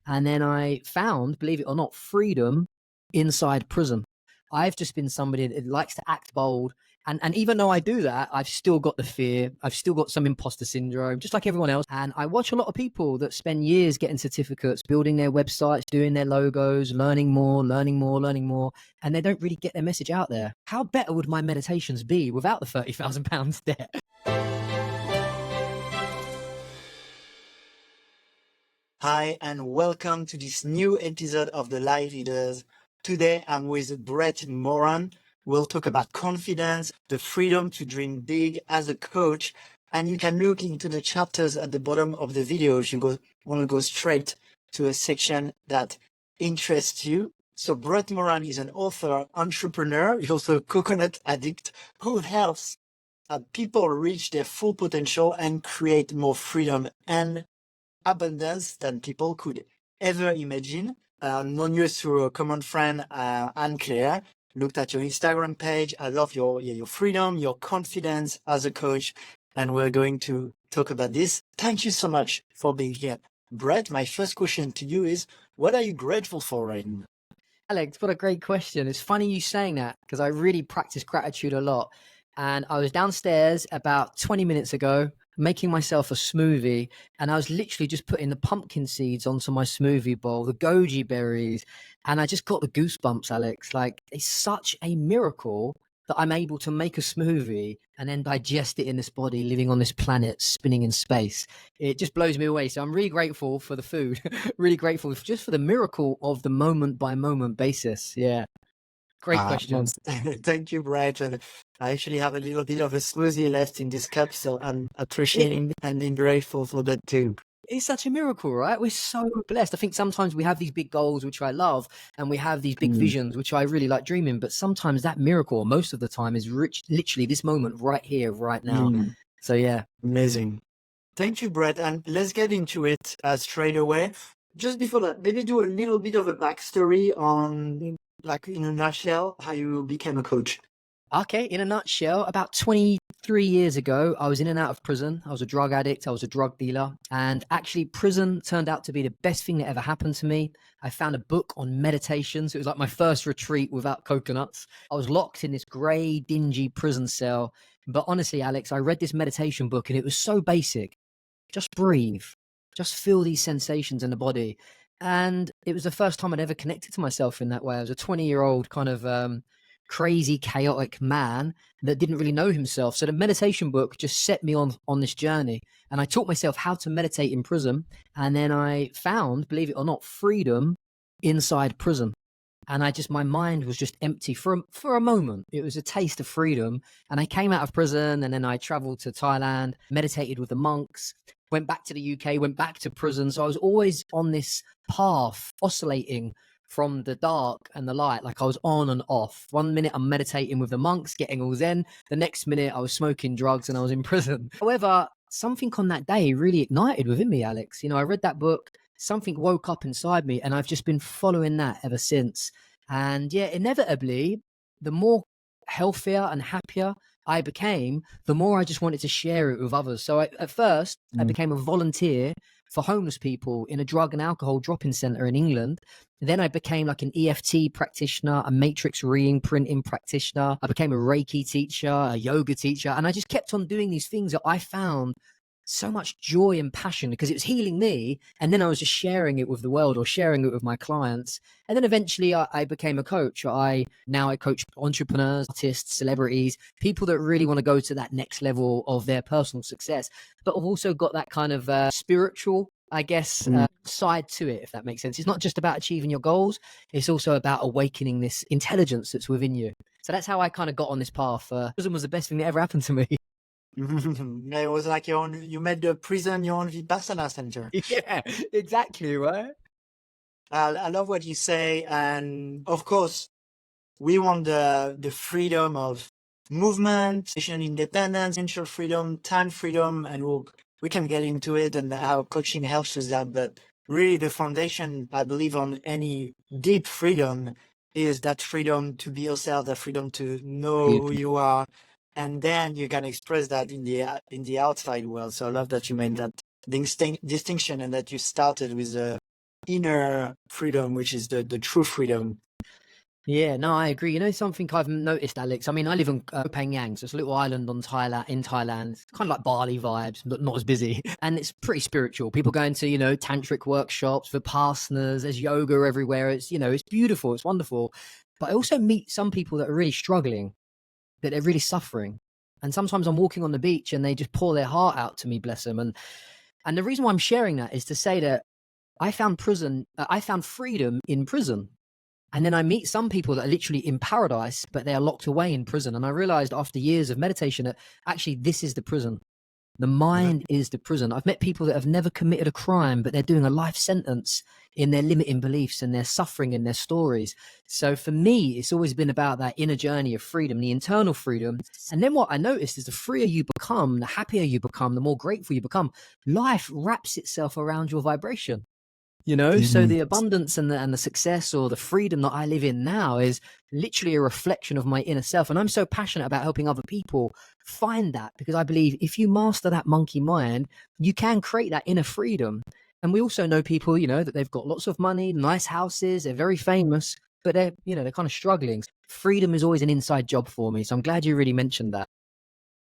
And then I found, believe it or not, freedom inside prison. I've just been somebody that likes to act bold. And even though I do that, I've still got the fear. I've still got some imposter syndrome, just like everyone else. And I watch a lot of people that spend years getting certificates, building their websites, doing their logos, learning more, and they don't really get their message out there. How better would my meditations be without the £30,000 debt? Hi, and welcome to this new episode of the Lightleaders. Today, I'm with Brett Moran. We'll talk about confidence, the freedom to dream big as a coach, and you can look into the chapters at the bottom of the video if you want to go straight to a section that interests you. So Brett Moran is an author, entrepreneur. He's also a coconut addict who helps people reach their full potential and create more freedom and abundance than people could ever imagine. Known you through a common friend, Anne-Claire. Looked at your Instagram page. I love your freedom, your confidence as a coach, and we're going to talk about this. Thank you so much for being here. Brett, my first question to you is, what are you grateful for right now? Alex, what a great question. It's funny you saying that because I really practice gratitude a lot. And I was downstairs about 20 minutes ago making myself a smoothie, and I was literally just putting the pumpkin seeds onto my smoothie bowl, the goji berries, and I just got the goosebumps, Alex. Like, it's such a miracle that I'm able to make a smoothie and then digest it in this body, living on this planet, spinning in space. It just blows me away. So I'm really grateful for the food, really grateful just for the miracle of the moment by moment basis. Yeah. Great question. Thank you, Brett. And I actually have a little bit of a smoothie left in this cup, so I'm appreciating and being grateful for that too. It's such a miracle, right? We're so blessed. I think sometimes we have these big goals, which I love, and we have these big visions, which I really like dreaming. But sometimes that miracle, most of the time, is literally this moment right here, right now. So, yeah. Amazing. Thank you, Brett. And let's get into it straight away. Just before that, maybe do a little bit of a backstory on, like, in a nutshell, how you became a coach. Okay, in a nutshell, about 23 years ago, I was in and out of prison. I was a drug addict. I was a drug dealer. And actually, prison turned out to be the best thing that ever happened to me. I found a book on meditations. It was like my first retreat without coconuts. I was locked in this grey, dingy prison cell. But honestly, Alex, I read this meditation book and it was so basic. Just breathe. Just feel these sensations in the body. And it was the first time I'd ever connected to myself in that way. I was a 20-year-old kind of crazy, chaotic man that didn't really know himself. So the meditation book just set me on this journey. And I taught myself how to meditate in prison. And then I found, believe it or not, freedom inside prison. And my mind was just empty for a moment. It was a taste of freedom. And I came out of prison and then I traveled to Thailand, meditated with the monks, went back to the UK, went back to prison. So I was always on this path, oscillating from the dark and the light. Like, I was on and off. One minute I'm meditating with the monks, getting all zen. The next minute I was smoking drugs and I was in prison. However, something on that day really ignited within me, Alex. You know, I read that book, something woke up inside me, and I've just been following that ever since. And yeah, inevitably, the more healthier and happier I became, the more I just wanted to share it with others. So at first, I became a volunteer for homeless people in a drug and alcohol drop-in center in England. Then I became like an EFT practitioner, a matrix re-imprinting practitioner. I became a Reiki teacher, a yoga teacher, and I just kept on doing these things that I found so much joy and passion because it was healing me. And then I was just sharing it with the world or sharing it with my clients. And then eventually I became a coach. Now I coach entrepreneurs, artists, celebrities, people that really want to go to that next level of their personal success. But I've also got that kind of spiritual, I guess, side to it, if that makes sense. It's not just about achieving your goals. It's also about awakening this intelligence that's within you. So that's how I kind of got on this path. Prison was the best thing that ever happened to me. It was like you made the prison your own Vipassana center. Yeah, exactly, right? I love what you say. And of course, we want the freedom of movement, decision independence, financial freedom, time freedom, and we can get into it and how coaching helps with that. But really, the foundation, I believe, on any deep freedom is that freedom to be yourself, that freedom to know who you are, and then you can express that in the outside world. So I love that you made that distinction and that you started with inner freedom, which is the true freedom. Yeah, no, I agree. You know, something I've noticed, Alex. I mean, I live in Penang, so it's a little island on Thailand. It's kind of like Bali vibes, but not as busy, and it's pretty spiritual. People going to tantric workshops, vipassanas. There's yoga everywhere. It's it's beautiful. It's wonderful. But I also meet some people that are really struggling, that they're really suffering, and sometimes I'm walking on the beach and they just pour their heart out to me, bless them. And the reason why I'm sharing that is to say that I found freedom in prison. And then I meet some people that are literally in paradise, but they are locked away in prison. And I realized after years of meditation that actually this is the prison. The mind is the prison. I've met people that have never committed a crime, but they're doing a life sentence in their limiting beliefs and their suffering and their stories. So for me, it's always been about that inner journey of freedom, the internal freedom. And then what I noticed is the freer you become, the happier you become, the more grateful you become, life wraps itself around your vibration. So the abundance and the success or the freedom that I live in now is literally a reflection of my inner self. And I'm so passionate about helping other people find that, because I believe if you master that monkey mind, you can create that inner freedom. And we also know people, that they've got lots of money, nice houses, they're very famous, but they're kind of struggling. Freedom is always an inside job for me. So I'm glad you really mentioned that.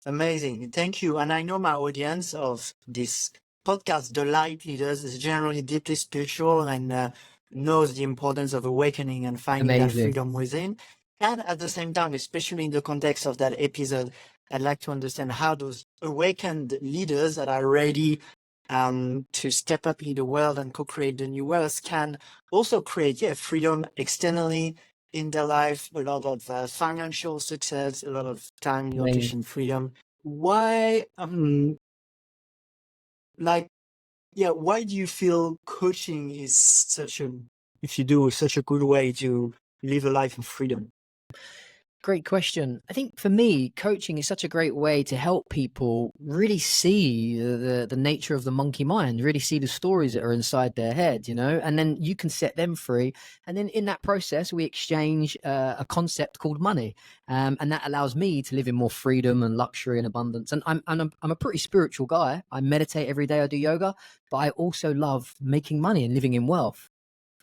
Amazing. Thank you. And I know my audience of this podcast, The Light Leaders, is generally deeply spiritual and knows the importance of awakening and finding that Amazing. freedom within. And at the same time, especially in the context of that episode, I'd like to understand how those awakened leaders that are ready to step up in the world and co-create the new worlds can also create freedom externally in their life, a lot of financial success, a lot of time, location freedom. Why why do you feel coaching is such a good way to live a life of freedom? Great question. I think for me, coaching is such a great way to help people really see the nature of the monkey mind, really see the stories that are inside their head, and then you can set them free. And then in that process, we exchange a concept called money. And that allows me to live in more freedom and luxury and abundance. And I'm a pretty spiritual guy. I meditate every day. I do yoga, but I also love making money and living in wealth.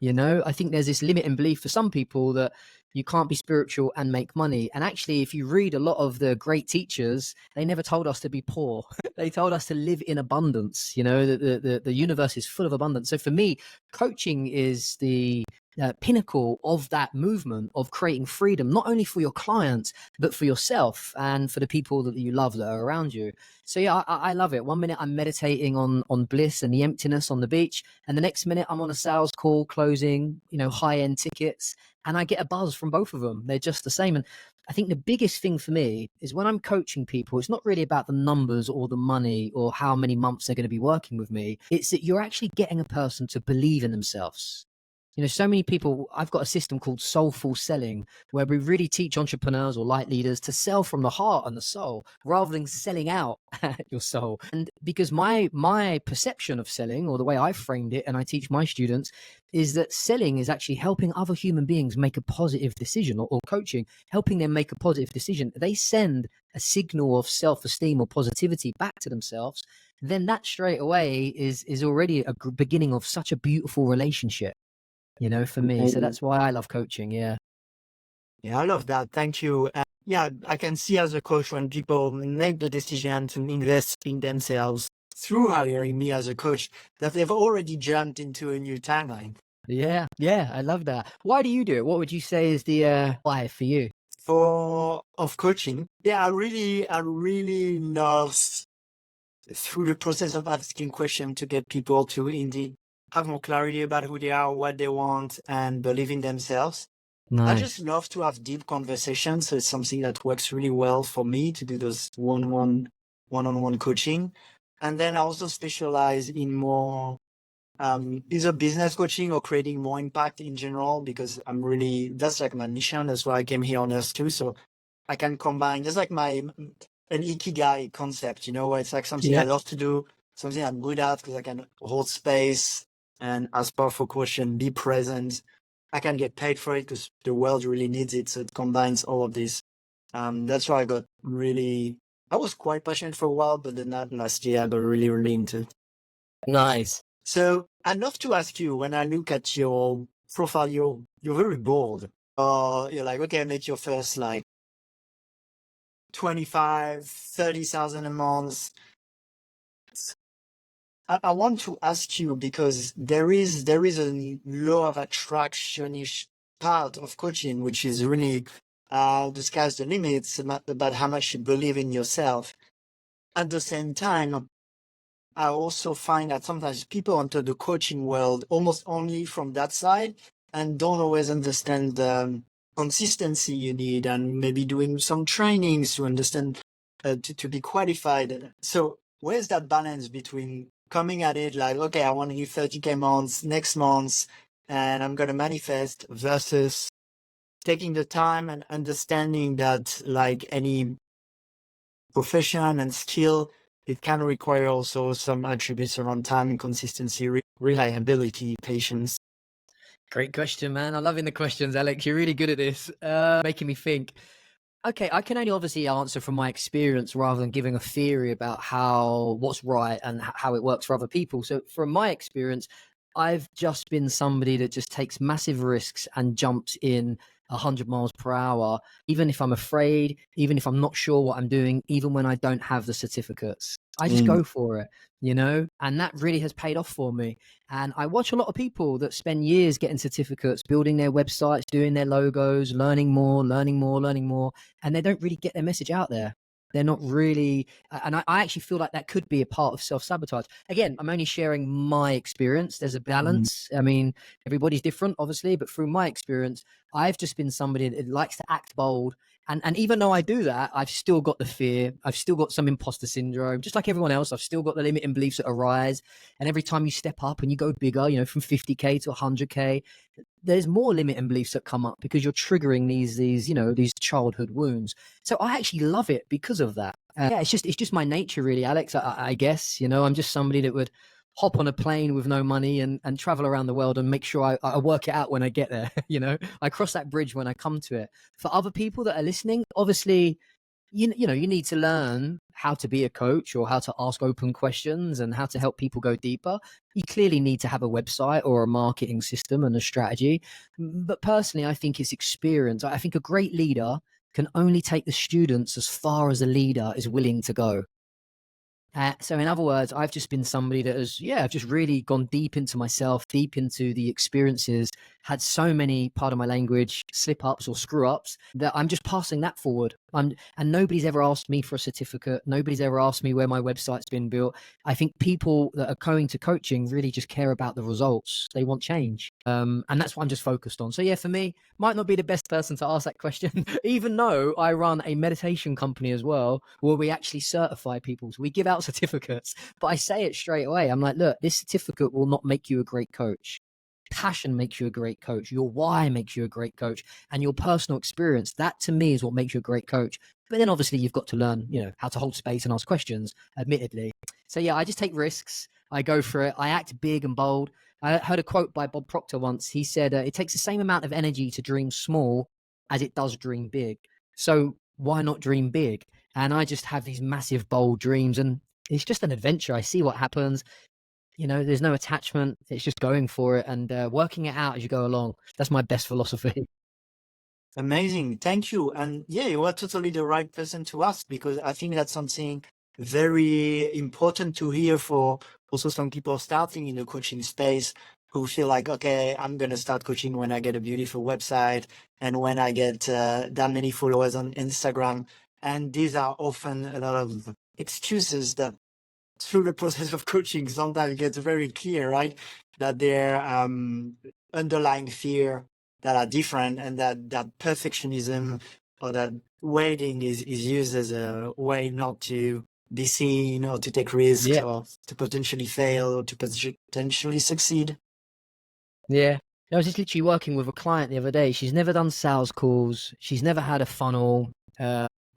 I think there's this limiting belief for some people that you can't be spiritual and make money. And actually, if you read a lot of the great teachers, they never told us to be poor. They told us to live in abundance. The universe is full of abundance. So for me, coaching is the pinnacle of that movement of creating freedom, not only for your clients, but for yourself and for the people that you love that are around you. So yeah, I love it. 1 minute I'm meditating on bliss and the emptiness on the beach, and the next minute I'm on a sales call closing, high-end tickets, and I get a buzz from both of them. They're just the same. And I think the biggest thing for me is when I'm coaching people, it's not really about the numbers or the money or how many months they're going to be working with me. It's that you're actually getting a person to believe in themselves. So many people, I've got a system called soulful selling, where we really teach entrepreneurs or light leaders to sell from the heart and the soul rather than selling out your soul. And because my perception of selling, or the way I framed it, and I teach my students, is that selling is actually helping other human beings make a positive decision, or coaching, helping them make a positive decision. They send a signal of self-esteem or positivity back to themselves. Then that straight away is already a beginning of such a beautiful relationship. For me. So that's why I love coaching. Yeah. Yeah, I love that. Thank you. I can see as a coach when people make the decision to invest in themselves through hiring me as a coach, that they've already jumped into a new timeline. Yeah. Yeah. I love that. Why do you do it? What would you say is the why for you? Of coaching. Yeah, I really love through the process of asking questions to get people to indeed have more clarity about who they are, what they want, and believe in themselves. I just Nice. love to have deep conversations. So it's something that works really well for me to do those one-on-one coaching. And then I also specialize in more either business coaching or creating more impact in general, because that's like my mission. That's why I came here on Earth too. So I can combine, that's like an ikigai concept, where it's like something I Yeah. love to do, something I'm good at because I can hold space and ask powerful questions, be present. I can get paid for it because the world really needs it. So it combines all of this. That's why I was quite passionate for a while, but then that last year I got really, really into it. Nice. So I'd love to ask you, when I look at your profile, you're very bold. You're like, okay, I make your first like 25, 30,000 a month. I want to ask you because there is a law of attractionish part of coaching, which is really the sky's the limit. It's about how much you believe in yourself. At the same time, I also find that sometimes people enter the coaching world almost only from that side and don't always understand the consistency you need and maybe doing some trainings to understand to be qualified. So where's that balance between coming at it like, okay, I want to do 30K months next month and I'm going to manifest versus taking the time and understanding that like any profession and skill, it can require also some attributes around time, consistency, reliability, patience. Great question, man. I'm loving the questions, Alex. You're really good at this, making me think. Okay, I can only obviously answer from my experience rather than giving a theory about what's right and how it works for other people. So, from my experience, I've just been somebody that just takes massive risks and jumps in 100 miles per hour, even if I'm afraid, even if I'm not sure what I'm doing, even when I don't have the certificates. I just Mm. go for it, and that really has paid off for me. And I watch a lot of people that spend years getting certificates, building their websites, doing their logos, learning more, learning more, learning more, and they don't really get their message out there. They're not really, and I actually feel like that could be a part of self-sabotage. Again, I'm only sharing my experience. There's a Mm. balance. I mean, everybody's different, obviously, but through my experience, I've just been somebody that likes to act bold. And even though I do that, I've still got the fear. I've still got some imposter syndrome, just like everyone else. I've still got the limiting beliefs that arise. And every time you step up and you go bigger, from 50K to 100K, there's more limiting beliefs that come up because you're triggering these childhood wounds. So I actually love it because of that. Yeah, it's just my nature, really, Alex. I guess I'm just somebody that would hop on a plane with no money and travel around the world and make sure I work it out when I get there. I cross that bridge when I come to it. For other people that are listening, obviously, you need to learn how to be a coach or how to ask open questions and how to help people go deeper. You clearly need to have a website or a marketing system and a strategy. But personally, I think it's experience. I think a great leader can only take the students as far as a leader is willing to go. So in other words, I've just been somebody that I've just really gone deep into myself, deep into the experiences, had so many, pardon my language, slip ups or screw ups that I'm just passing that forward. And nobody's ever asked me for a certificate. Nobody's ever asked me where my website's been built. I think people that are going to coaching really just care about the results. They want change. And that's what I'm just focused on. So yeah, for me, might not be the best person to ask that question, even though I run a meditation company as well, where we actually certify people. So we give out certificates, but I say it straight away. I'm like, look, this certificate will not make you a great coach. Passion makes you a great coach. Your why makes you a great coach, and your personal experience. That to me is what makes you a great coach. But then obviously you've got to learn, how to hold space and ask questions, admittedly. So yeah, I just take risks. I go for it. I act big and bold. I heard a quote by Bob Proctor once. He said, it takes the same amount of energy to dream small as it does dream big. So why not dream big? And I just have these massive, bold dreams, and it's just an adventure. I see what happens. There's no attachment. It's just going for it and working it out as you go along. That's my best philosophy. Amazing. Thank you. And yeah, you are totally the right person to ask because I think that's something very important to hear for also some people starting in the coaching space who feel like, okay, I'm going to start coaching when I get a beautiful website and when I get that many followers on Instagram. And these are often a lot of excuses that through the process of coaching sometimes it gets very clear, right? That their underlying fear that are different and that perfectionism or that waiting is used as a way not to be seen or to take risks Yeah. or to potentially fail or to potentially succeed. Yeah. I was just literally working with a client the other day. She's never done sales calls. She's never had a funnel.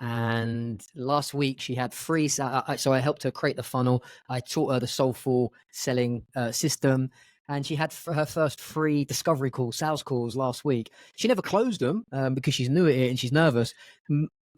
And last week she had free. So I helped her create the funnel. I taught her the soulful selling system. And she had her first free discovery call, sales calls last week. She never closed them because she's new at it and she's nervous.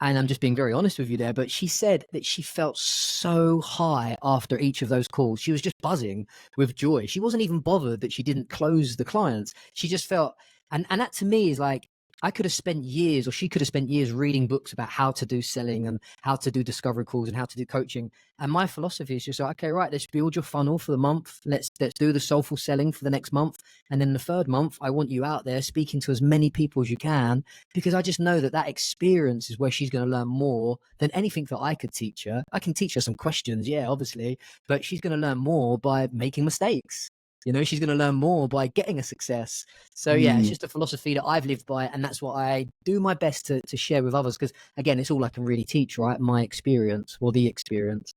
and I'm just being very honest with you there, but she said that she felt so high after each of those calls. She was just buzzing with joy. She wasn't even bothered that she didn't close the clients. She just felt, and that to me is like, I could have spent years, or she could have spent years reading books about how to do selling and how to do discovery calls and how to do coaching. And my philosophy is just like, okay, right, let's build your funnel for the month. Let's do the soulful selling for the next month. And then the third month, I want you out there speaking to as many people as you can, because I just know that that experience is where she's going to learn more than anything that I could teach her. I can teach her some questions, yeah, obviously, but she's going to learn more by making mistakes. You know, she's going to learn more by getting a success. So yeah, it's just a philosophy that I've lived by, and that's what I do my best to share with others, because again, it's all I can really teach, right? My experience, or the experience.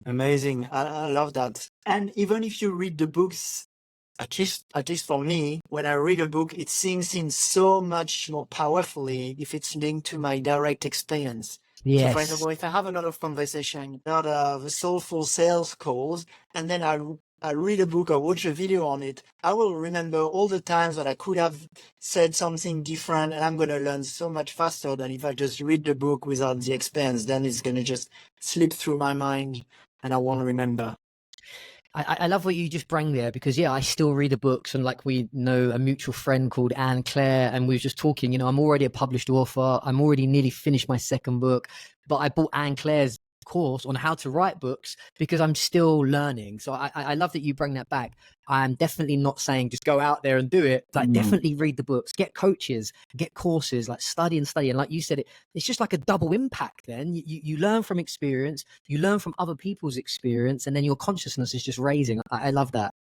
Amazing. I love that. And even if you read the books, at least for me, when I read a book, it sinks in so much more powerfully if it's linked to my direct experience. So for Yes. example, if I have a lot of conversation, a lot of soulful sales calls, and then I read a book or watch a video on it, I will remember all the times that I could have said something different, and I'm going to learn so much faster than if I just read the book without the experience. Then it's going to just slip through my mind and I won't remember. I love what you just bring there, because yeah, I still read the books, and like, we know a mutual friend called Anne Claire, and we were just talking, you know, I'm already a published author. I'm already nearly finished my second book, but I bought Anne Claire's course on how to write books because I'm still learning. So I love that you bring that back. I'm definitely not saying just go out there and do it. Like, definitely read the books, get coaches, get courses, like study and study. And like you said, it's just like a double impact. Then you learn from experience, you learn from other people's experience, and then your consciousness is just raising. I love that.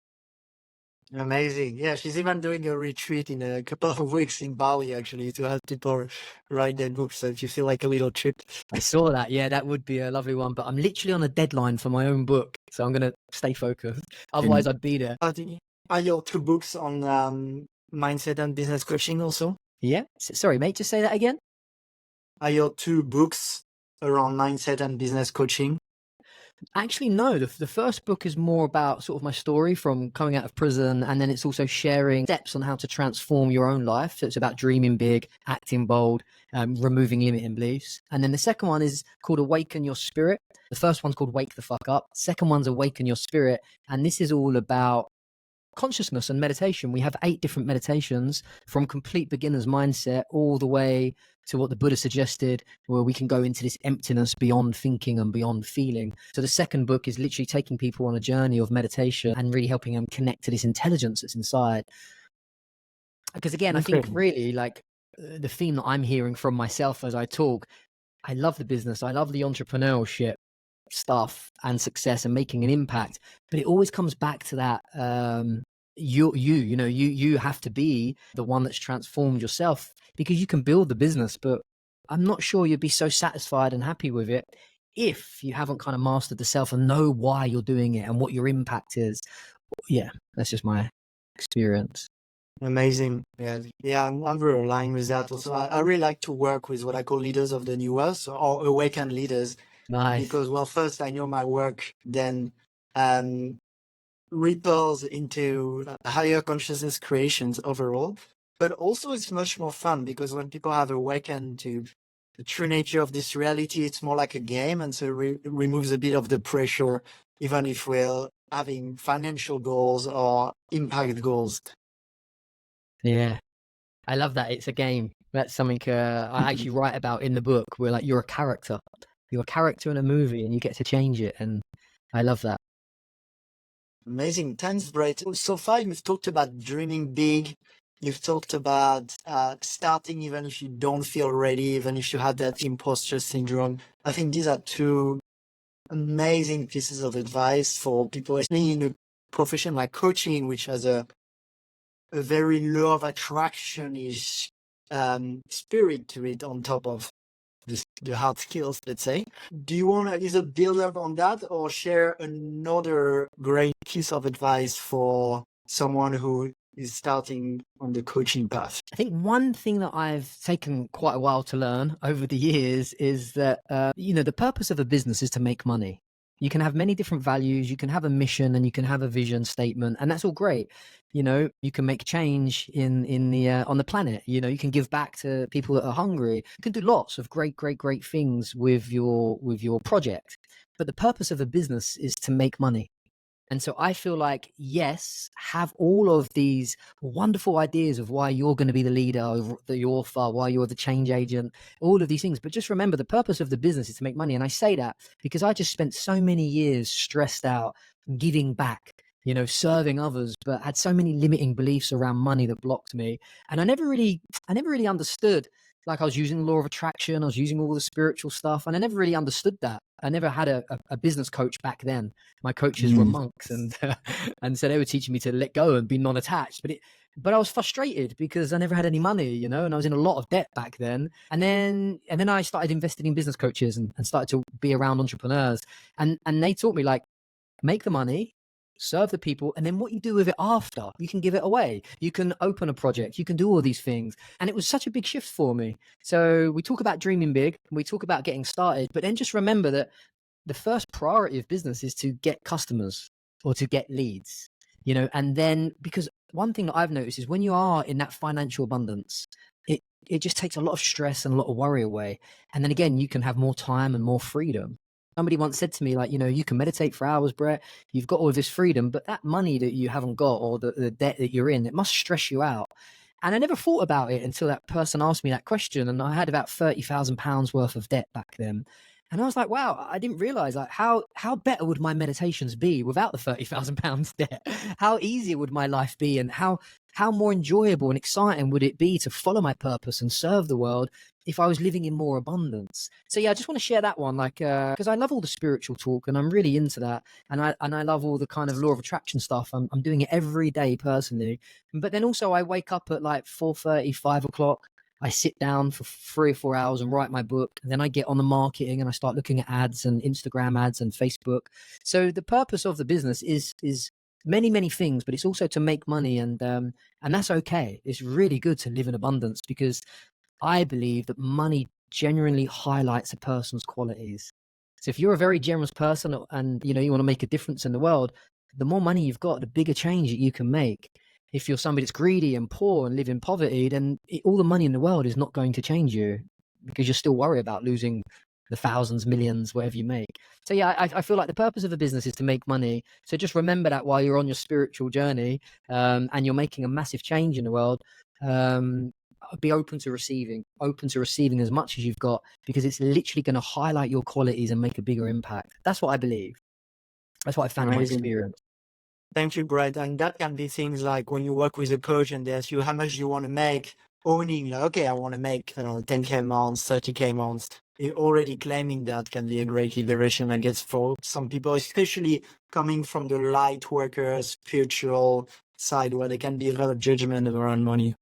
Amazing. Yeah, she's even doing a retreat in a couple of weeks in Bali, actually, to have people write their books. So if you feel like a little trip. I saw that. Yeah, that would be a lovely one. But I'm literally on a deadline for my own book, so I'm going to stay focused. Otherwise, I'd be there. Are your two books on mindset and business coaching also? Yeah. Sorry, mate. Just say that again. Are your two books around mindset and business coaching? Actually, no. The first book is more about sort of my story from coming out of prison, and then it's also sharing steps on how to transform your own life. So it's about dreaming big, acting bold, removing limiting beliefs. And then the second one is called Awaken Your Spirit. The first one's called Wake the Fuck Up. Second one's Awaken Your Spirit. And this is all about consciousness and meditation. We have 8 different meditations, from complete beginner's mindset all the way to what the Buddha suggested, where we can go into this emptiness beyond thinking and beyond feeling. So the second book is literally taking people on a journey of meditation and really helping them connect to this intelligence that's inside. Because again, I think really, like, the theme that I'm hearing from myself as I talk, I love the business, I love the entrepreneurship stuff and success and making an impact, but it always comes back to that you have to be the one that's transformed yourself, because you can build the business, but I'm not sure you'd be so satisfied and happy with it if you haven't kind of mastered the self and know why you're doing it and what your impact is. Yeah, that's just my experience. Amazing. Yeah, I'm very aligned with that. Also, I really like to work with what I call leaders of the new world, or awakened leaders. Nice. Because, well, first, I know my work then ripples into higher consciousness creations overall. But also, it's much more fun, because when people have awakened to the true nature of this reality, it's more like a game. And so it removes a bit of the pressure, even if we're having financial goals or impact goals. Yeah, I love that. It's a game. That's something I actually write about in the book, where like you're a character in a movie and you get to change it. And I love that. Amazing. Thanks, Brett. So far, you've talked about dreaming big. You've talked about starting even if you don't feel ready, even if you have that imposter syndrome. I think these are two amazing pieces of advice for people, especially in a profession like coaching, which has a very law of attraction-ish spirit to it on top of the hard skills, let's say. Do you want to either build up on that or share another great piece of advice for someone who is starting on the coaching path? I think one thing that I've taken quite a while to learn over the years is that, the purpose of a business is to make money. You can have many different values, you can have a mission, and you can have a vision statement, and that's all great. You know, you can make change in the on the planet. You know, you can give back to people that are hungry. You can do lots of great things with your project. But the purpose of a business is to make money. And so I feel like, yes, have all of these wonderful ideas of why you're going to be the leader, the author, why you're the change agent, all of these things. But just remember, the purpose of the business is to make money. And I say that because I just spent so many years stressed out, giving back, you know, serving others, but had so many limiting beliefs around money that blocked me. And I never really understood. Like, I was using law of attraction, I was using all the spiritual stuff, and I never really understood that. I never had a business coach back then. My coaches were monks, and and so they were teaching me to let go and be non-attached. But I was frustrated because I never had any money, you know, and I was in a lot of debt back then. And then I started investing in business coaches and started to be around entrepreneurs, and they taught me, like, make the money, serve the people, and then what you do with it after, you can give it away, you can open a project, you can do all these things. And it was such a big shift for me. So we talk about dreaming big, we talk about getting started, but then just remember that the first priority of business is to get customers or to get leads, you know. And then, because one thing that I've noticed is when you are in that financial abundance, it just takes a lot of stress and a lot of worry away. And then again, you can have more time and more freedom. Somebody once said to me, like, you know, you can meditate for hours, Brett, you've got all this freedom, but that money that you haven't got, or the debt that you're in, it must stress you out. And I never thought about it until that person asked me that question. And I had about £30,000 worth of debt back then. And I was like, wow, I didn't realize, like, how better would my meditations be without the £30,000 debt? How easy would my life be? And how more enjoyable and exciting would it be to follow my purpose and serve the world if I was living in more abundance? So yeah, I just want to share that one, like, because I love all the spiritual talk and I'm really into that. And I love all the kind of law of attraction stuff. I'm doing it every day personally. But then also I wake up at like 4:30, 5 o'clock. I sit down for 3 or 4 hours and write my book. And then I get on the marketing and I start looking at ads and Instagram ads and Facebook. So the purpose of the business is many things, but it's also to make money. And that's okay. It's really good to live in abundance, because I believe that money genuinely highlights a person's qualities. So if you're a very generous person and, you know, you want to make a difference in the world, the more money you've got, the bigger change that you can make. If you're somebody that's greedy and poor and live in poverty, then all the money in the world is not going to change you, because you're still worried about losing the thousands, millions, whatever you make. So yeah, I feel like the purpose of a business is to make money. So just remember that while you're on your spiritual journey, and you're making a massive change in the world, be open to receiving as much as you've got, because it's literally going to highlight your qualities and make a bigger impact. That's what I believe. That's what I found in my experience. Thank you, Brett. And that can be things like when you work with a coach and they ask you how much you want to make, owning, like, okay, I want to make 10K months, 30K months. You're already claiming that can be a great liberation, I guess, for some people, especially coming from the light worker, spiritual side, where there can be a lot of judgment around money.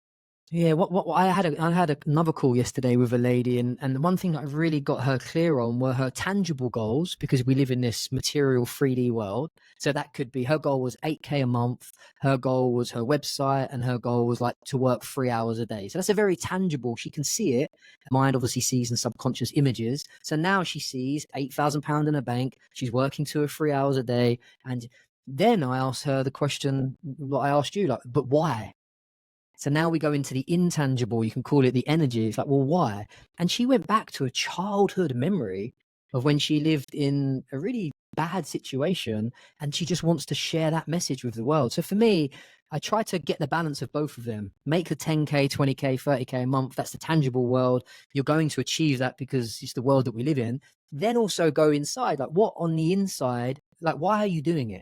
Yeah, what I had another call yesterday with a lady, and the one thing that I really got her clear on were her tangible goals, because we live in this material 3D world. So that could be, her goal was 8K a month, her goal was her website, and her goal was like to work 3 hours a day. So that's a very tangible, she can see it. Mind obviously sees in subconscious images. So now she sees £8,000 in her bank, she's working 2 or 3 hours a day. And then I asked her the question that I asked you, like, but why? So now we go into the intangible, you can call it the energy. It's like, well, why? And she went back to a childhood memory of when she lived in a really bad situation, and she just wants to share that message with the world. So for me, I try to get the balance of both of them. Make the 10K, 20K, 30K a month. That's the tangible world. You're going to achieve that because it's the world that we live in. Then also go inside, like, what on the inside, like, why are you doing it?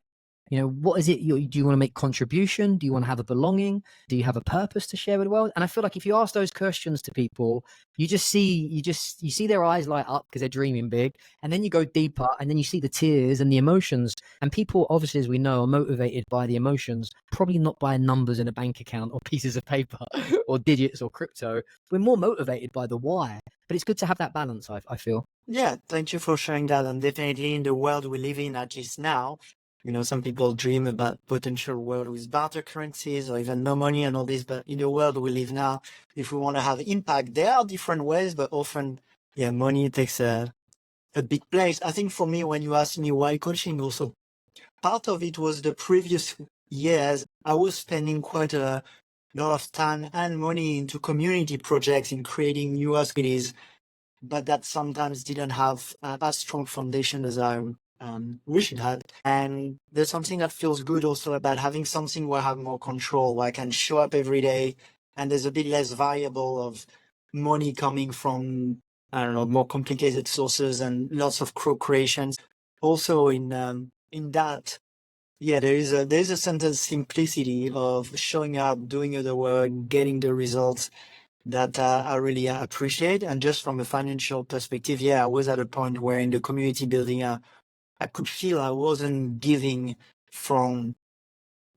You know, what is it? Do you want to make contribution? Do you want to have a belonging? Do you have a purpose to share with the world? And I feel like if you ask those questions to people, you see their eyes light up because they're dreaming big. And then you go deeper, and then you see the tears and the emotions. And people, obviously, as we know, are motivated by the emotions, probably not by numbers in a bank account or pieces of paper or digits or crypto. We're more motivated by the why. But it's good to have that balance, I feel. Yeah, thank you for sharing that. And definitely in the world we live in, at least now, you know, some people dream about potential world with barter currencies or even no money and all this. But in the world we live now, if we want to have impact, there are different ways, but often, yeah, money takes a a big place. I think for me, when you asked me why coaching also, part of it was the previous years, I was spending quite a lot of time and money into community projects in creating new activities, but that sometimes didn't have as strong foundation as I wish it had. And there's something that feels good also about having something where I have more control, where I can show up every day, and there's a bit less variable of money coming from, I don't know, more complicated sources and lots of co-creations. Also in that, yeah, there's a sense of simplicity of showing up, doing the work, getting the results that I really appreciate. And just from a financial perspective, yeah, I was at a point where in the community building, I could feel I wasn't giving from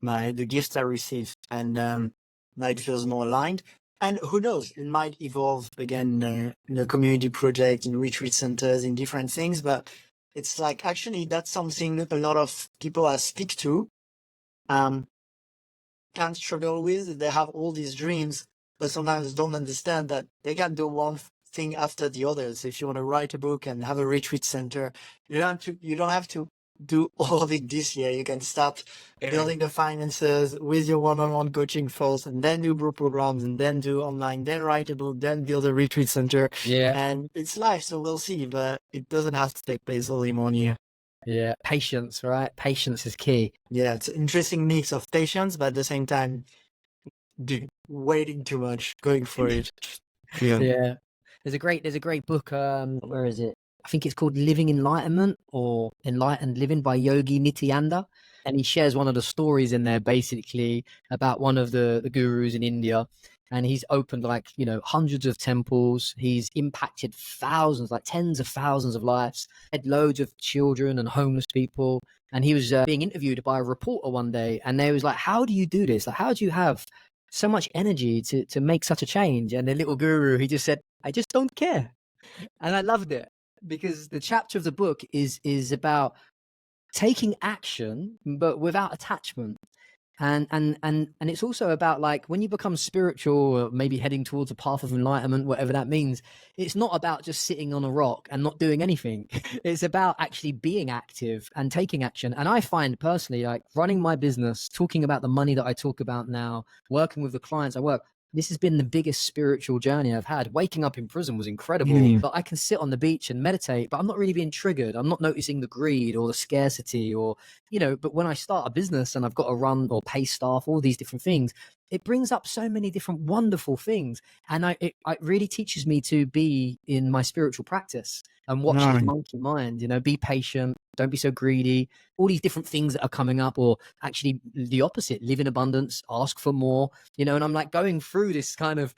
the gifts I received, and now it feels more aligned. And who knows, it might evolve again in a community project, in retreat centers, in different things. But it's like actually that's something that a lot of people I speak to um, can struggle with. They have all these dreams, but sometimes don't understand that they can do one thing after the other. So if you want to write a book and have a retreat center, you don't have to do all of it this year. You can start building the finances with your one-on-one coaching first, and then do group programs, and then do online, then write a book, then build a retreat center. Yeah. And it's life, so we'll see, but it doesn't have to take place all in 1 year. Yeah. Patience, right? Patience is key. Yeah, it's an interesting mix of patience, but at the same time, waiting too much, going for it. Yeah. There's a great book, where is it? I think it's called Living Enlightenment or Enlightened Living by Yogi Nityananda. And he shares one of the stories in there basically about one of the gurus in India. And he's opened like, hundreds of temples. He's impacted thousands, like tens of thousands of lives, had loads of children and homeless people. And he was being interviewed by a reporter one day. And they was like, how do you do this? Like, how do you have so much energy to make such a change? And the little guru, he just said, I just don't care. And I loved it because the chapter of the book is about taking action, but without attachment. And it's also about like when you become spiritual or maybe heading towards a path of enlightenment, whatever that means, it's not about just sitting on a rock and not doing anything. It's about actually being active and taking action. And I find personally, like running my business, talking about the money that I talk about now, working with the clients I work, this has been the biggest spiritual journey I've had. Waking up in prison was incredible, but I can sit on the beach and meditate, but I'm not really being triggered. I'm not noticing the greed or the scarcity or, but when I start a business and I've got to run or pay staff, all these different things, it brings up so many different wonderful things. And it really teaches me to be in my spiritual practice and watch this monkey mind, be patient, don't be so greedy, all these different things that are coming up, or actually the opposite, live in abundance, ask for more, and I'm like going through this kind of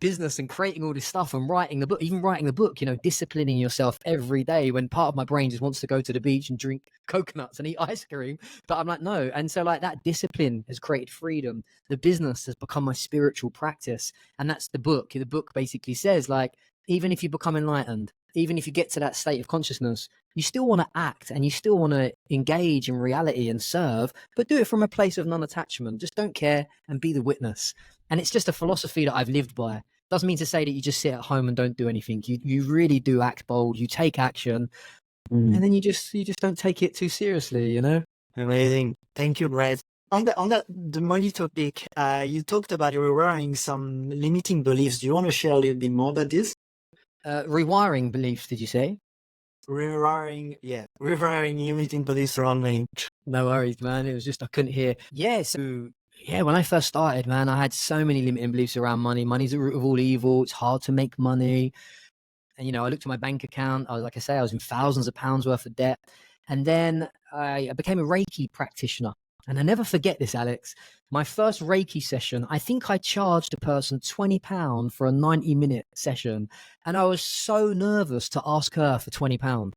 business and creating all this stuff and writing the book, disciplining yourself every day when part of my brain just wants to go to the beach and drink coconuts and eat ice cream. But I'm like, no. And so like that discipline has created freedom. The business has become my spiritual practice. And that's the book. The book basically says like, even if you become enlightened, even if you get to that state of consciousness, you still want to act and you still want to engage in reality and serve, but do it from a place of non-attachment. Just don't care and be the witness. And it's just a philosophy that I've lived by. Doesn't mean to say that you just sit at home and don't do anything. You really do act bold. You take action, and then you just don't take it too seriously. Amazing. Thank you, Brett. On the money topic, you talked about rewiring some limiting beliefs. Do you want to share a little bit more about this? Rewiring beliefs, did you say? Rewiring limiting beliefs around money. No worries, man. It was just I couldn't hear. Yeah, so when I first started, man, I had so many limiting beliefs around money. Money's the root of all evil. It's hard to make money. And, I looked at my bank account. I was in thousands of pounds worth of debt. And then I became a Reiki practitioner. And I never forget this, Alex. My first Reiki session, I think I charged a person £20 for a 90-minute session. And I was so nervous to ask her for £20.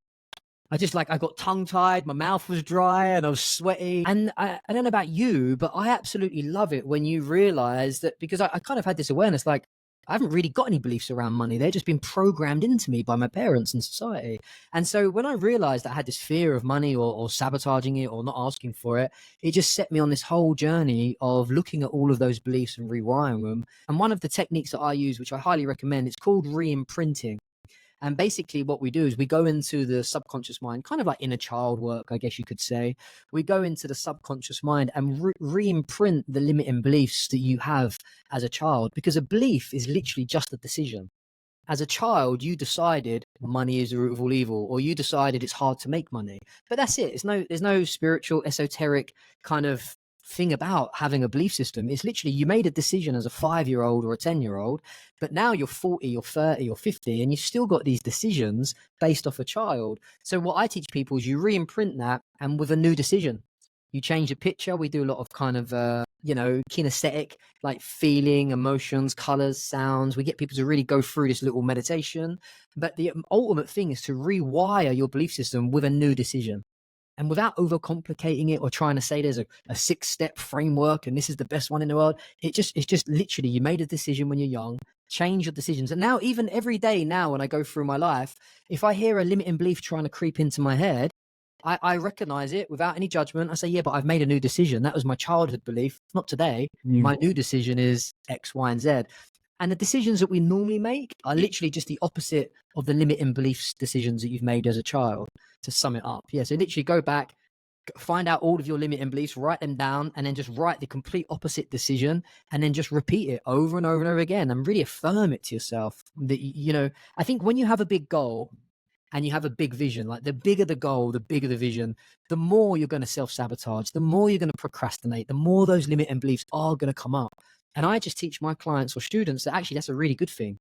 I got tongue-tied, my mouth was dry and I was sweaty. And I don't know about you, but I absolutely love it when you realize that, because I kind of had this awareness, like, I haven't really got any beliefs around money. They're just been programmed into me by my parents and society. And so when I realized I had this fear of money or sabotaging it or not asking for it, it just set me on this whole journey of looking at all of those beliefs and rewiring them. And one of the techniques that I use, which I highly recommend, it's called re-imprinting. And basically what we do is we go into the subconscious mind, kind of like inner child work, I guess you could say. We go into the subconscious mind and re-imprint the limiting beliefs that you have as a child, because a belief is literally just a decision. As a child, you decided money is the root of all evil, or you decided it's hard to make money. But that's it. There's no spiritual, esoteric kind of thing about having a belief system. It's literally you made a decision as a 5-year-old or a 10-year-old, but now you're 40 or 30 or 50, and you've still got these decisions based off a child. So what I teach people is you re-imprint that, and with a new decision. You change the picture. We do a lot of kind of, kinesthetic, like feeling, emotions, colors, sounds. We get people to really go through this little meditation. But the ultimate thing is to rewire your belief system with a new decision. And without overcomplicating it or trying to say there's a 6-step framework and this is the best one in the world, it's just literally you made a decision when you're young, change your decisions. And now, even every day now, when I go through my life, if I hear a limiting belief trying to creep into my head, I recognize it without any judgment. I say, yeah, but I've made a new decision. That was my childhood belief, not today. My new decision is X, Y, and Z. And the decisions that we normally make are literally just the opposite of the limiting beliefs decisions that you've made as a child, to sum it up. Yeah, so literally go back, find out all of your limiting beliefs, write them down, and then just write the complete opposite decision, and then just repeat it over and over and over again, and really affirm it to yourself. That, I think when you have a big goal, and you have a big vision, like the bigger the goal, the bigger the vision, the more you're going to self-sabotage, the more you're going to procrastinate, the more those limiting beliefs are going to come up. And I just teach my clients or students that actually that's a really good thing.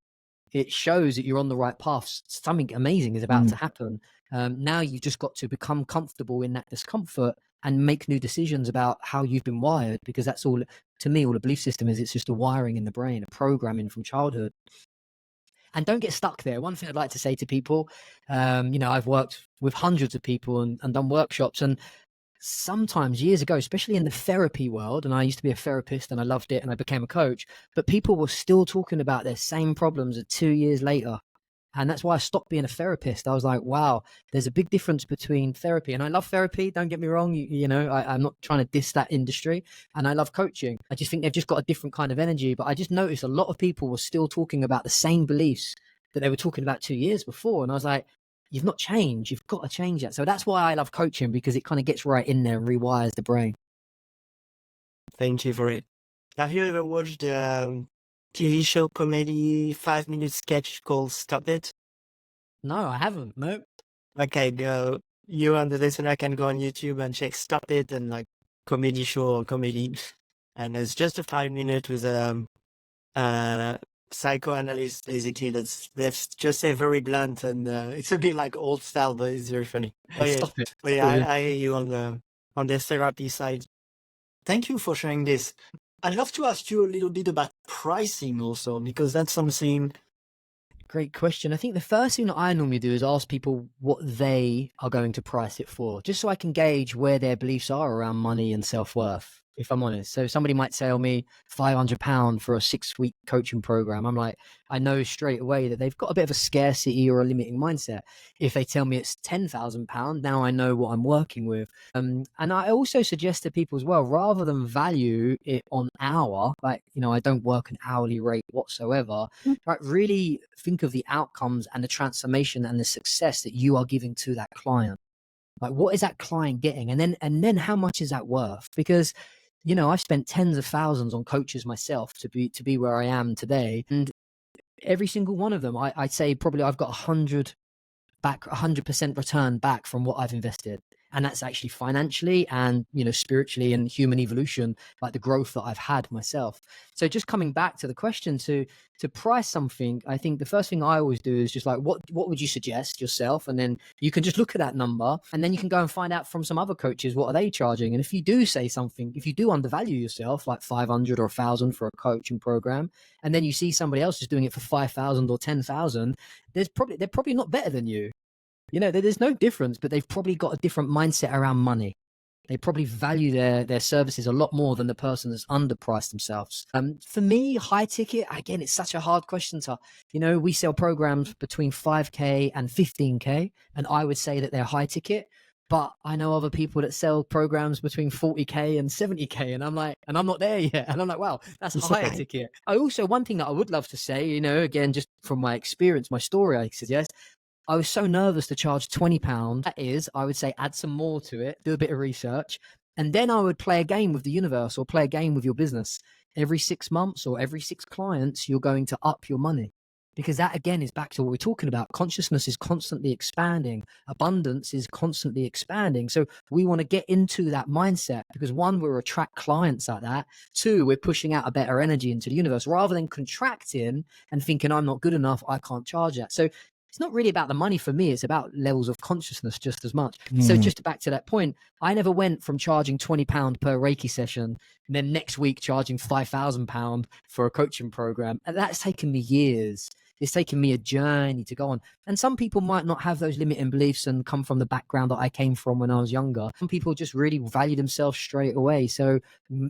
It shows that you're on the right path. Something amazing is about to happen. Now you've just got to become comfortable in that discomfort and make new decisions about how you've been wired, because that's all, to me, all a belief system is. It's just a wiring in the brain, a programming from childhood. And don't get stuck there. One thing I'd like to say to people, I've worked with hundreds of people and done workshops, and sometimes years ago, especially in the therapy world, and I used to be a therapist and I loved it and I became a coach, but people were still talking about their same problems 2 years later. And that's why I stopped being a therapist. I was like, wow, there's a big difference between therapy. And I love therapy. Don't get me wrong. I'm not trying to diss that industry. And I love coaching. I just think they've just got a different kind of energy. But I just noticed a lot of people were still talking about the same beliefs that they were talking about 2 years before. And I was like, you've not changed. You've got to change that. So that's why I love coaching, because it kind of gets right in there and rewires the brain. Thank you for it. Have you ever watched TV show comedy 5-minute sketch called Stop It? No, I haven't. No. Okay, you and the listener can go on YouTube and check Stop It and like comedy show or comedy. And it's just a 5-minute with a psychoanalyst, basically, that's just say very blunt, and it's a bit like old style, but it's very funny. Stop it. But yeah, I hear you on the therapy side. Thank you for sharing this. I'd love to ask you a little bit about pricing also, because that's something. Great question. I think the first thing that I normally do is ask people what they are going to price it for, just so I can gauge where their beliefs are around money and self-worth, if I'm honest. So somebody might tell me £500 for a 6-week coaching program. I'm like, I know straight away that they've got a bit of a scarcity or a limiting mindset. If they tell me it's £10,000, now I know what I'm working with. And I also suggest to people as well, rather than value it on hour, like, I don't work an hourly rate whatsoever, right? Really think of the outcomes and the transformation and the success that you are giving to that client. Like, what is that client getting? And then how much is that worth? Because I've spent tens of thousands on coaches myself to be where I am today. And every single one of them, I'd say probably I've got 100% return back from what I've invested. And that's actually financially and, spiritually and human evolution, like the growth that I've had myself. So just coming back to the question, to price something, I think the first thing I always do is just like, what would you suggest yourself? And then you can just look at that number, and then you can go and find out from some other coaches, what are they charging? And if you do say something, if you do undervalue yourself, like 500 or 1,000 for a coaching program, and then you see somebody else is doing it for 5,000 or 10,000, they're probably not better than you. There's no difference, but they've probably got a different mindset around money. They probably value their services a lot more than the person that's underpriced themselves. For me, high ticket, again, it's such a hard question to, we sell programs between 5K and 15K, and I would say that they're high ticket. But I know other people that sell programs between 40K and 70K. And I'm like, and I'm not there yet. And I'm like, wow, that's a higher ticket. I also, one thing that I would love to say, you know, again, just from my experience, my story, I suggest, I was so nervous to charge £20. That is, I would say add some more to it, do a bit of research, and then I would play a game with the universe or play a game with your business. Every 6 months or every 6 clients, you're going to up your money. Because that again is back to what we're talking about. Consciousness is constantly expanding. Abundance is constantly expanding. So we want to get into that mindset because one, we'll attract clients like that. Two, we're pushing out a better energy into the universe rather than contracting and thinking I'm not good enough, I can't charge that. So it's not really about the money for me. It's about levels of consciousness just as much. So just back to that point, I never went from charging £20 per Reiki session and then next week charging £5,000 for a coaching program. And that's taken me years. It's taken me a journey to go on. And some people might not have those limiting beliefs and come from the background that I came from when I was younger. Some people just really value themselves straight away. So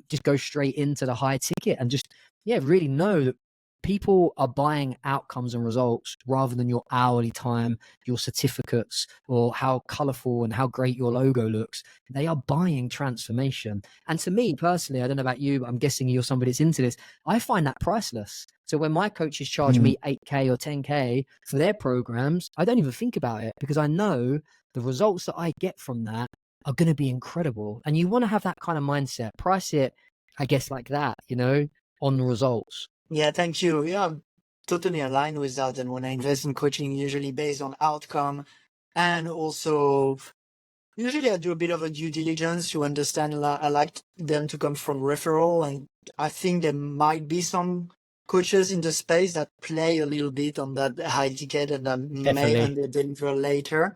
just go straight into the high ticket and just, yeah, really know that people are buying outcomes and results rather than your hourly time, your certificates, or how colorful and how great your logo looks. They are buying transformation. And to me personally, I don't know about you, but I'm guessing you're somebody that's into this. I find that priceless. So when my coaches charge me 8K or 10K for their programs, I don't even think about it because I know the results that I get from that are going to be incredible. And you want to have that kind of mindset, price it, I guess, like that, you know, on the results. Yeah, thank you. Yeah, I'm totally aligned with that. And when I invest in coaching, usually based on outcome, and also usually I do a bit of a due diligence to understand. I like them to come from referral, and I think there might be some coaches in the space that play a little bit on that high ticket and that may Definitely. under deliver later.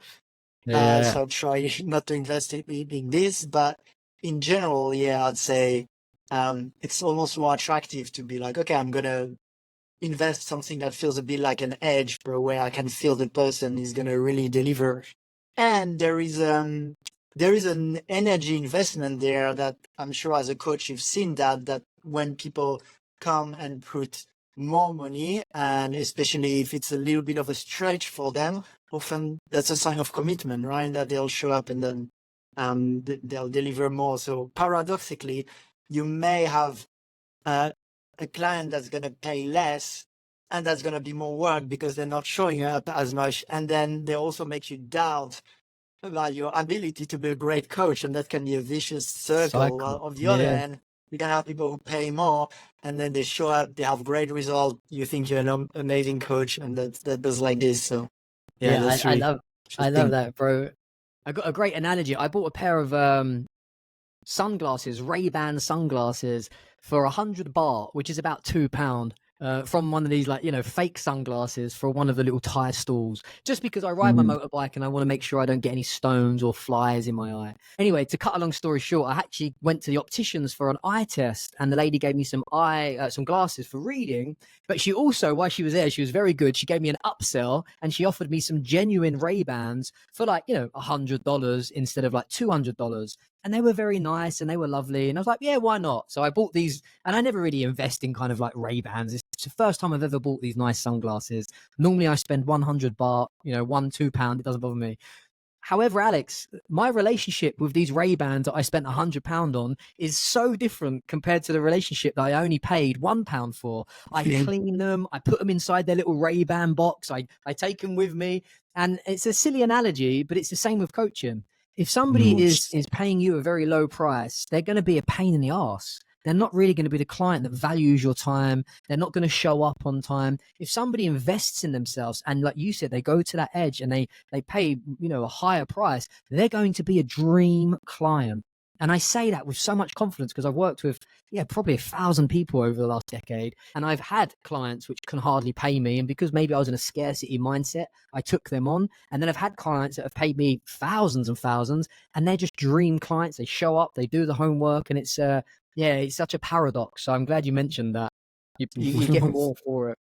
Yeah. So I'll try not to invest in this, but in general, yeah, I'd say it's almost more attractive to be like, okay, I'm gonna invest something that feels a bit like an edge for where I can feel the person is gonna really deliver. And there is an energy investment there that I'm sure as a coach you've seen that when people come and put more money, and especially if it's a little bit of a stretch for them, often that's a sign of commitment, right? That they'll show up and then they'll deliver more. So paradoxically, you may have a client that's going to pay less and that's going to be more work because they're not showing up as much. And then they also make you doubt about your ability to be a great coach. And that can be a vicious circle. While on the other hand, you can have people who pay more and then they show up, they have great results. You think you're an amazing coach, and that does like this. So yeah, that's I really love that, bro. I got a great analogy. I bought a pair of sunglasses, Ray-Ban sunglasses for 100 baht, which is about £2, from one of these, like, you know, fake sunglasses for one of the little tire stalls, just because I ride my motorbike and I want to make sure I don't get any stones or flies in my eye. Anyway, to cut a long story short, I actually went to the opticians for an eye test, and the lady gave me some glasses for reading. But she also, while she was there, she was very good. She gave me an upsell and she offered me some genuine Ray-Bans for, like, you know, $100 instead of like $200. And they were very nice and they were lovely. And I was like, yeah, why not? So I bought these, and I never really invest in kind of like Ray-Bans. It's the first time I've ever bought these nice sunglasses. Normally I spend 100 baht, you know, £1, £2. It doesn't bother me. However, Alex, my relationship with these Ray-Bans that I spent £100 on is so different compared to the relationship that I only paid £1 for. I clean them, I put them inside their little Ray-Ban box, I take them with me. And it's a silly analogy, but it's the same with coaching. If somebody is paying you a very low price, they're going to be a pain in the ass. They're not really going to be the client that values your time. They're not going to show up on time. If somebody invests in themselves and, like you said, they go to that edge and they pay, you know, a higher price, they're going to be a dream client. And I say that with so much confidence because I've worked with, yeah, probably 1,000 people over the last decade. And I've had clients which can hardly pay me. And because maybe I was in a scarcity mindset, I took them on. And then I've had clients that have paid me thousands and thousands, and they're just dream clients. They show up, they do the homework, and it's, yeah, it's such a paradox. So I'm glad you mentioned that. You get more for it.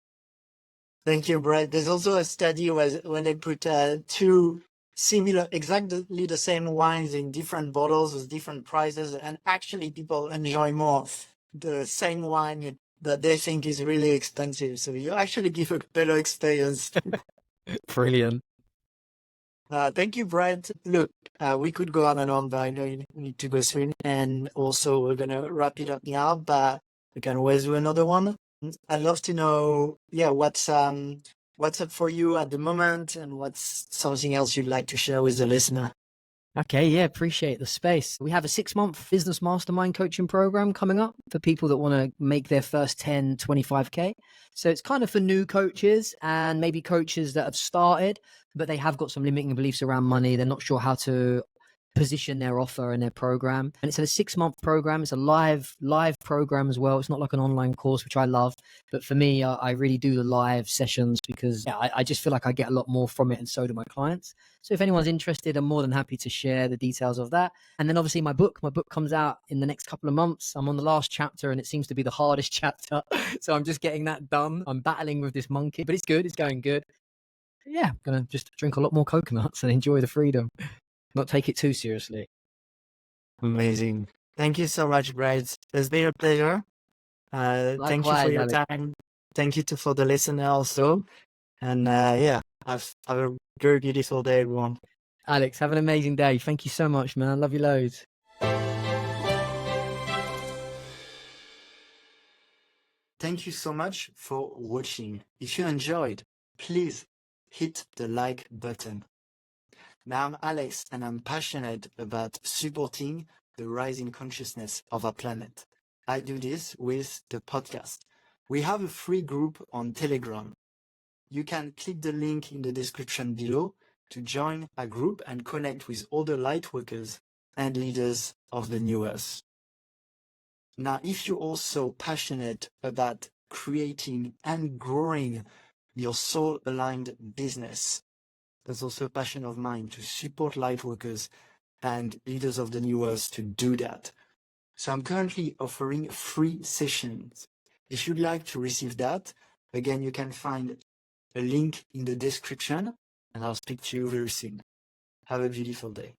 Thank you, Brett. There's also a study when they put two similar, exactly the same wines in different bottles with different prices, and actually people enjoy more the same wine that they think is really expensive. So you actually give a better experience. Brilliant. Thank you, Brett. Look, we could go on and on, but I know you need to go soon. And also, we're going to wrap it up now, but we can always do another one. I'd love to know, yeah, what's up for you at the moment and what's something else you'd like to share with the listener. Okay, yeah, appreciate the space. We have a 6-month business mastermind coaching program coming up for people that want to make their first 10, 25K. So it's kind of for new coaches and maybe coaches that have started, but they have got some limiting beliefs around money. They're not sure how to position their offer and their program. And it's a 6-month program. It's a live program as well. It's not like an online course, which I love. But for me, I really do the live sessions because I just feel like I get a lot more from it, and so do my clients. So if anyone's interested, I'm more than happy to share the details of that. And then obviously my book comes out in the next couple of months. I'm on the last chapter and it seems to be the hardest chapter. So I'm just getting that done. I'm battling with this monkey, but it's good. It's going good. Yeah, I'm going to just drink a lot more coconuts and enjoy the freedom. Not take it too seriously. Amazing. Thank you so much, Brett. It's been a pleasure. Thank you for Likewise, your Alex. time. Thank you for the listener also. And yeah, have a very beautiful day, everyone. Alex, have an amazing day. Thank you so much, man. I love you loads. Thank you so much for watching. If you enjoyed, please hit the like button. Now I'm Alex and I'm passionate about supporting the rising consciousness of our planet. I do this with the podcast. We have a free group on Telegram. You can click the link in the description below to join a group and connect with other lightworkers and leaders of the new earth. Now, if you're also passionate about creating and growing your soul-aligned business, that's also a passion of mine to support lightworkers and leaders of the new earth to do that. So I'm currently offering free sessions. If you'd like to receive that, again, you can find a link in the description and I'll speak to you very soon. Have a beautiful day.